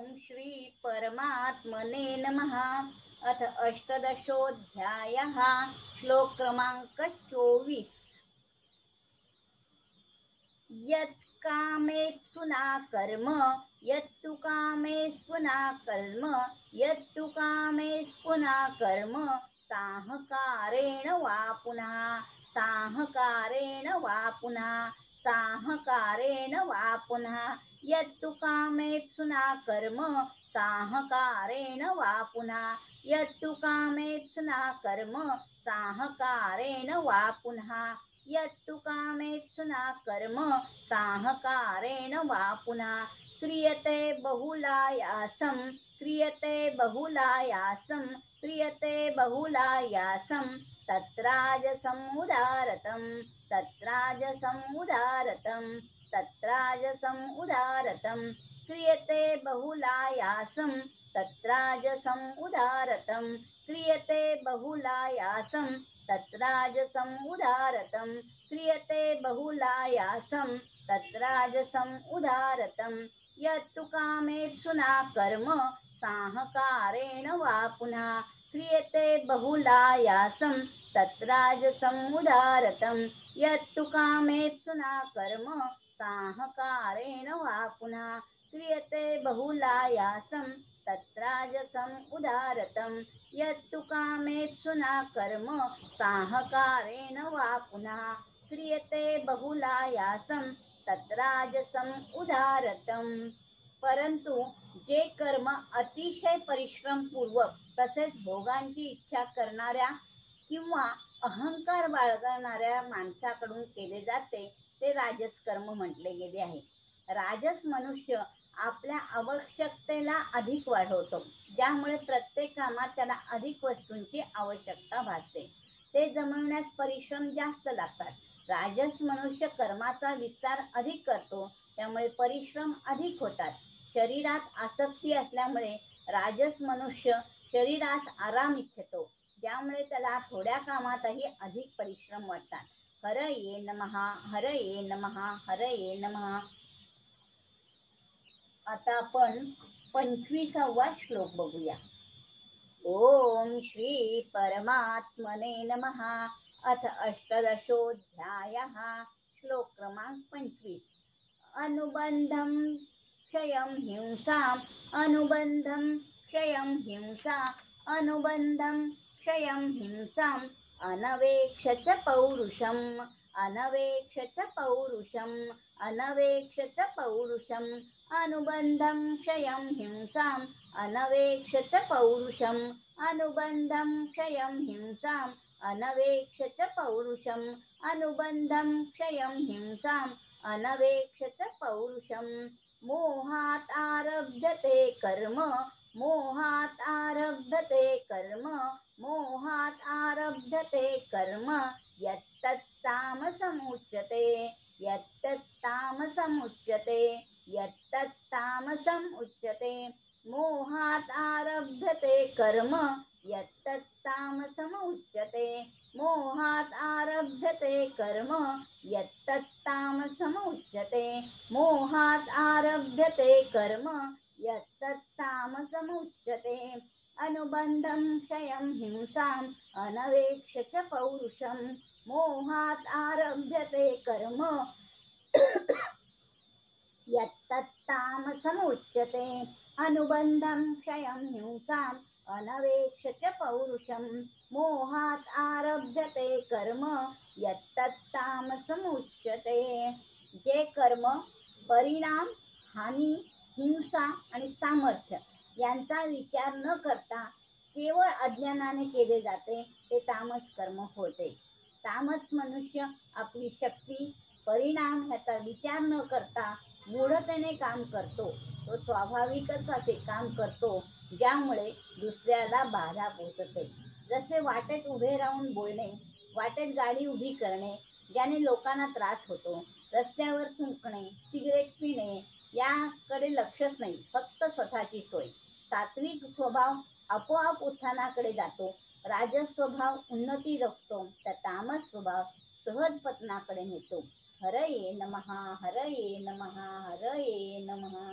श्री परमात्मने नमः। अथ अष्टदशोऽध्यायः। श्लोक क्रमांक 24। यत् कामेप्सु न कर्म यत्तु कामेषु न कर्म यत्तु कामेषु न कर्म साहकारेण वा पुनः साहकारेण वा पुनः साहकारेण वा पुनः यत्तु कामेप्सु न कर्म साहकारेण वा पुनः यत्तु कामेप्सु न कर्म साहकारेण वा पुनः यत्तु कामेप्सु न कर्म साहकारेण वा पुनः क्रियते बहुलायासं क्रियते बहुलायासं क्रियते बहुलायासं तत्राजसमुदारतं तत्राजसमुदारतं तत्राजसमुदारतं क्रियते बहुलायासं तत्राजसमुदारतं क्रियते बहुलायासं तत्राजसमुदारतं क्रियते बहुलायासं तत्राजसमुदारतं यत्तु कामेषु न कर्म साहकारेण वा पुनः क्रियते बहुलायासं तत्राजसमुदारतं यत्तु कामेषु न कर्म साहकारेण वा पुनः क्रियते बहुलायासं तत्राजसमुदारतं यत्तु कामेप्सु न कर्म साहकारेण वा पुनः क्रियते बहुलायासं तत्राजसम् उदारतं। परंतु जे कर्म अतिशय परिश्रमपूर्वक तसेच भोगांची इच्छा करणाऱ्या किंवा अहंकार बाळगणाऱ्या माणसाकडून केले जाते ते राजस कर्म म्हटले गेले आहे। राजस मनुष्य आपल्या आवश्यकतेला अधिक वाढवतो, ज्यामुळे प्रत्येक कामात त्याला अधिक वस्तूंची आवश्यकता भासते। ते जमवण्यास परिश्रम जास्त लागतात। राजस मनुष्य कर्माचा विस्तार अधिक करतो, त्यामुळे परिश्रम अधिक होतात। शरीरात आसक्ती असल्यामुळे राजस मनुष्य शरीरास आराम इच्छितो, ज्यामुळे त्याला थोड्या कामातही अधिक परिश्रम वाटतात। हरये नमः हरये नमः हरये नमः। आता आपण 25वा श्लोक बघूया। ओम श्री परमात्मने नमः। अथ अष्टदशोऽध्यायः। श्लोक क्रमांक 25। अनुबंधं क्षयं हिंसाम् अनुबंधं क्षयं हिंसा अनुबंधं क्षयं हिंसाम् अनवेक्ष च पौरुषम् अनवेक्ष च पौरुषम् अनवेक्ष च पौरुषम् अनुबंधं क्षयं हिंसाम् अनवेक्ष च पौरुषम् अनुबंधं क्षयं हिंसाम् अनवेक्ष च पौरुषम् अनुबंधं क्षयं हिंसाम् अनवेक्ष च पौरुषम्। मोहात् आरभ्यते कर्म मोहात् आरभ्यते कर्म मोहात् आरभ्यते कर्म यत्तत्तामसमुच्यते यत्तत्तामसमुच्यते यत्तत्तामसमुच्यते। मोहात् आरभ्यते कर्म यत्तत्तामसमुच्यते मोहात् आरभ्यते कर्म यत्तत्तामसमुच्यते मोहात् आरभ्यते कर्म यत्तत्तामसमुच्यते। अनुबंधं क्षयं हिंसाम् अनवेक्ष च पौरुषम् मोहात् आरभ्यते कर्म यत्तत्तामसमुच्यते। अनुबंधं क्षयं हिंसाम् अनवेक्ष च पौरुषम् मोहात् आरभ्यते कर्म यत्तत्तामसमुच्यते। जे कर्म परिणाम हानी हिंसा आणि सामर्थ्य यांचा विचार न करता केवळ अज्ञानाने केले जाते ते तामस कर्म होते। तामस मनुष्य आपली शक्ती परिणाम ह्याचा विचार न करता मूढतेने काम करतो। तो स्वाभाविकच असे काम करतो ज्यामुळे दुसऱ्याला बाधा पोहोचते। जसे वाटेत उभे राहून बोलणे, वाटेत गाडी उभी करणे, ज्याने लोकांना त्रास होतो, रस्त्यावर थुंकणे, सिगरेट पिणे याकडे लक्षच नाही, फक्त स्वतःची सोय। सात्विक स्वभाव आपोआप उत्थानाकडे जातो, राजस स्वभाव उन्नती रोखतो, तर तामस स्वभाव सहज पतनाकडे नेतो। हरये नमः हरये नमः हरये नमः।